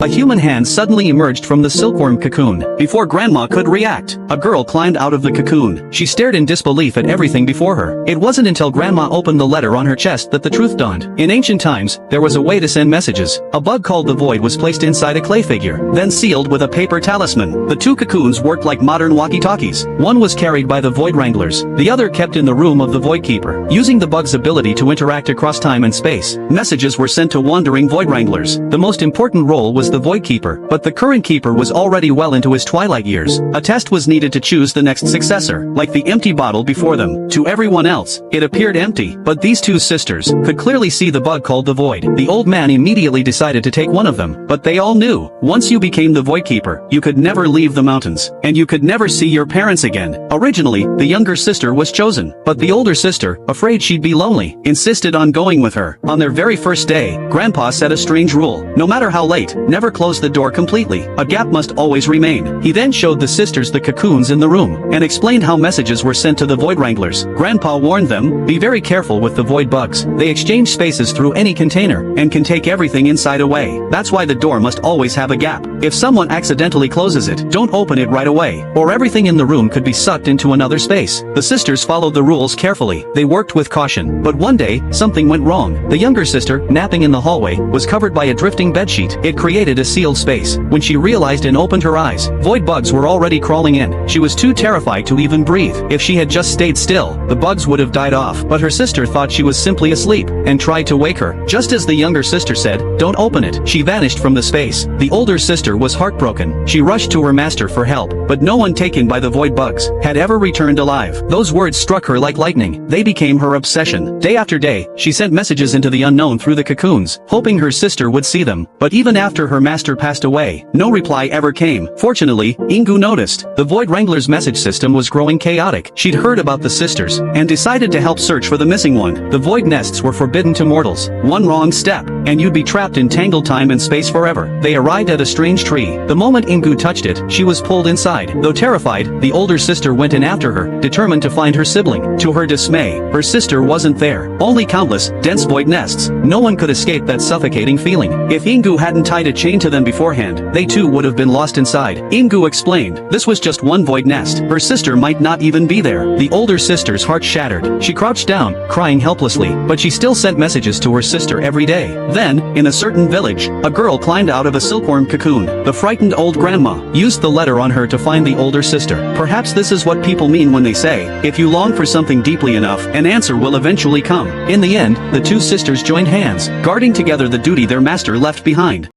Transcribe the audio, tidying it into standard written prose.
A human hand suddenly emerged from the silkworm cocoon. Before Grandma could react, a girl climbed out of the cocoon. She stared in disbelief at everything before her. It wasn't until Grandma opened the letter on her chest that the truth dawned. In ancient times, there was a way to send messages. A bug called the Void was placed inside a clay figure, then sealed with a paper talisman. The two cocoons worked like modern walkie-talkies. One was carried by the Void Wranglers, the other kept in the room of the Void Keeper. Using the bug's ability to interact across time and space, messages were sent to wandering Void Wranglers. The most important role was the Void Keeper, but the current keeper was already well into his twilight years. A test was needed to choose the next successor, like the empty bottle before them. To everyone else, it appeared empty, but these two sisters could clearly see the bug called the Void. The old man immediately decided to take one of them, but they all knew, once you became the Void Keeper, you could never leave the mountains, and you could never see your parents again. Originally, the younger sister was chosen, but the older sister, afraid she'd be lonely, insisted on going with her. On their very first day, Grandpa set a strange rule. No matter how late, never close the door completely. A gap must always remain. He then showed the sisters the cocoons in the room, and explained how messages were sent to the Void Wranglers. Grandpa warned them, be very careful with the Void bugs. They exchange spaces through any container, and can take everything inside away. That's why the door must always have a gap. If someone accidentally closes it, don't open it right away, or everything in the room could be sucked into another space. The sisters followed the rules carefully. They worked with caution. But one day, something went wrong. The younger sister, napping in the hallway, was covered by a drifting bedsheet. It created a sealed space. When she realized and opened her eyes, void bugs were already crawling in. She was too terrified to even breathe. If she had just stayed still, the bugs would have died off. But her sister thought she was simply asleep, and tried to wake her. Just as the younger sister said, don't open it, she vanished from the space. The older sister was heartbroken. She rushed to her master for help, but no one taken by the void bugs had ever returned alive. Those words struck her like lightning. They became her obsession. Day after day, she sent messages into the unknown through the cocoons, hoping her sister would see them. But even after her master passed away, no reply ever came. Fortunately, Ingu noticed. The Void Wrangler's message system was growing chaotic. She'd heard about the sisters, and decided to help search for the missing one. The void nests were forbidden to mortals. One wrong step, and you'd be trapped in tangled time and space forever. They arrived at a strange tree. The moment Ingu touched it, she was pulled inside. Though terrified, the older sister went in after her, determined to find her sibling. To her dismay, her sister wasn't there. Only countless, dense void nests. No one could escape that suffocating feeling. If Ingu hadn't tied a chain to them beforehand, they too would have been lost inside. Ingu explained, this was just one void nest. Her sister might not even be there. The older sister's heart shattered. She crouched down, crying helplessly, but she still sent messages to her sister every day. Then, in a certain village, a girl climbed out of a silkworm cocoon. The frightened old grandma used the letter on her to find the older sister. Perhaps this is what people mean when they say, if you long for something deeply enough, an answer will eventually come. In the end, the two sisters joined hands, guarding together the duty their master left behind.